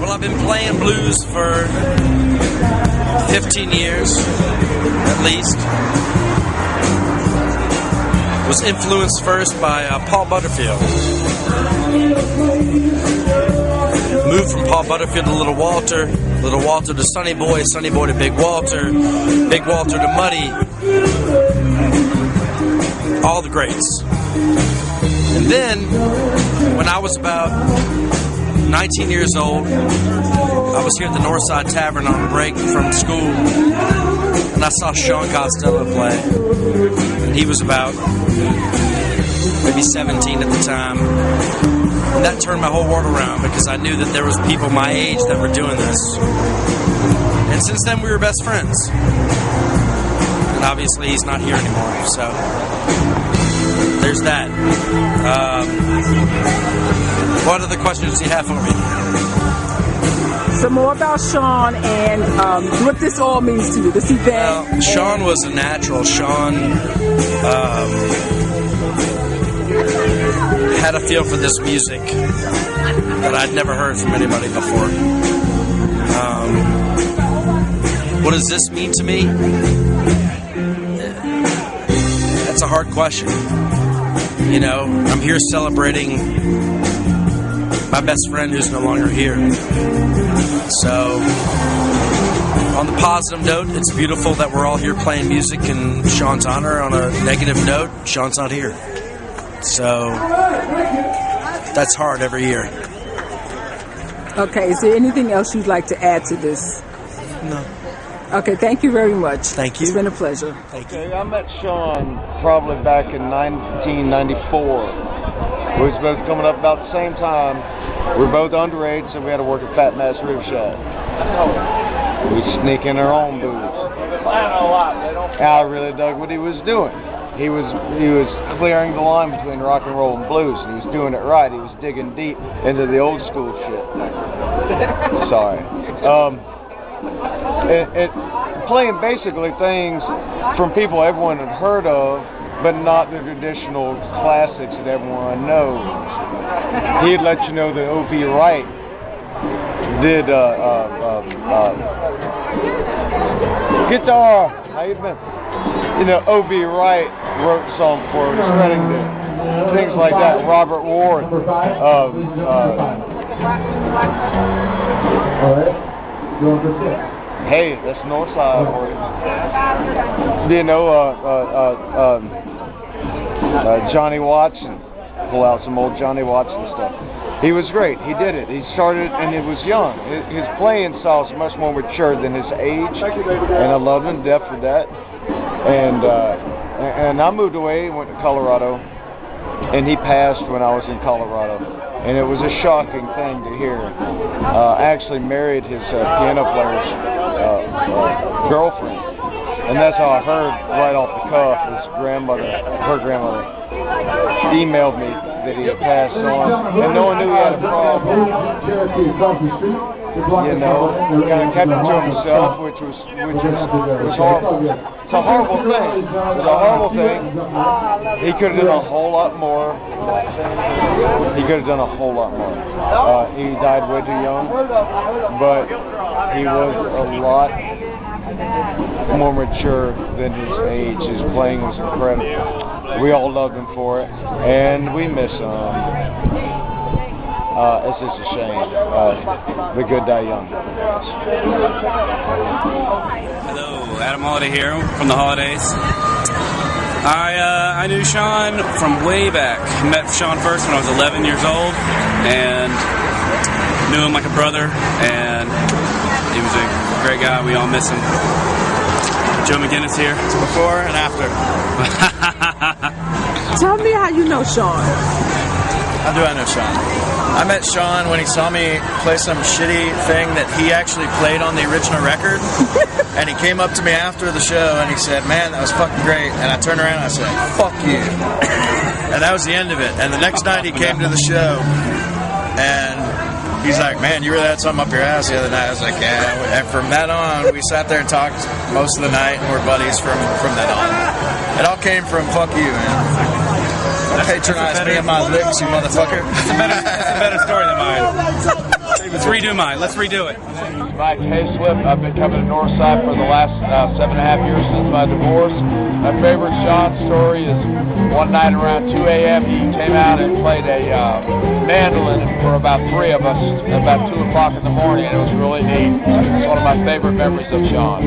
Well, I've been playing blues for 15 years, at least. Was influenced first by Paul Butterfield. Moved from Paul Butterfield to Little Walter to Sonny Boy to Big Walter to Muddy. All the greats. And then, when I was about 19 years old, I was here at the Northside Tavern on a break from school, and I saw Sean Costello play. And he was about maybe 17 at the time. And that turned my whole world around because I knew that there was people my age that were doing this. And since then, we were best friends. And obviously, he's not here anymore, so there's that. What other questions do you have for me? Some more about Sean and what this all means to you, this event. Well, Sean was a natural. Sean had a feel for this music that I'd never heard from anybody before. What does this mean to me? That's a hard question. You know, I'm here celebrating my best friend who's no longer here. So, on the positive note, it's beautiful that we're all here playing music in Sean's honor. On a negative note, Sean's not here. So, that's hard every year. Okay, is there anything else you'd like to add to this? No. Okay, thank you very much. Thank you. It's been a pleasure. Thank you. Okay, I met Sean probably back in 1994. We was both coming up about the same time. We were both underage, so we had to work at Fat Mass Rib Shack. We'd sneak in our own booze. I really dug what he was doing. He was clearing the line between rock and roll and blues, and he was doing it right. He was digging deep into the old school shit. Sorry. Playing basically things from people everyone had heard of, but not the traditional classics that everyone knows. He'd let you know that O.V. Wright did guitar. How you been? You know, O.V. Wright wrote some for Otis Redding, things like that. Robert Ward. Hey, that's Northside for you. You know, Johnny Watson. Pull out some old Johnny Watson stuff. He was great. He did it. He started, and he was young. His playing style is much more mature than his age, and I love him to death for that. And I moved away, went to Colorado, and he passed when I was in Colorado. And it was a shocking thing to hear. I actually married his piano player's girlfriend. And that's how I heard right off the cuff. His grandmother, her grandmother, emailed me that he had passed on. And no one knew he had a problem. You know, he kind of kept it to himself, which was horrible. It's a horrible thing. It's a horrible thing. He could have done a whole lot more. He could have done a whole lot more. He died way too young, but he was a lot more mature than his age. His playing was incredible. We all loved him for it, and we miss him. It's just a shame. The good die young. Hello, Adam Holiday here from the Holidays. I knew Sean from way back. Met Sean first when I was 11 years old, and knew him like a brother, and he was a great guy. We all miss him. Joe McGinnis here. Before and after. Tell me how you know Sean. How do I know Sean? I met Sean when he saw me play some shitty thing that he actually played on the original record. And he came up to me after the show and he said, "Man, that was fucking great." And I turned around and I said, "Fuck you." And that was the end of it. And the next night he came to the show and he's like, "Man, you really had something up your ass the other night." I was like, "Yeah." And from that on, we sat there and talked most of the night, and we're buddies from that on. It all came from "fuck you," man. Patronize me and my licks, you motherfucker. It's a better story than mine. He was redo mine. Let's redo it. Mike Hayslip. I've been coming to Northside for the last 7.5 years since my divorce. My favorite Sean story is one night around 2 a.m. he came out and played a mandolin for about 3 of us about 2 o'clock in the morning, and it was really neat. It's one of my favorite memories of Sean.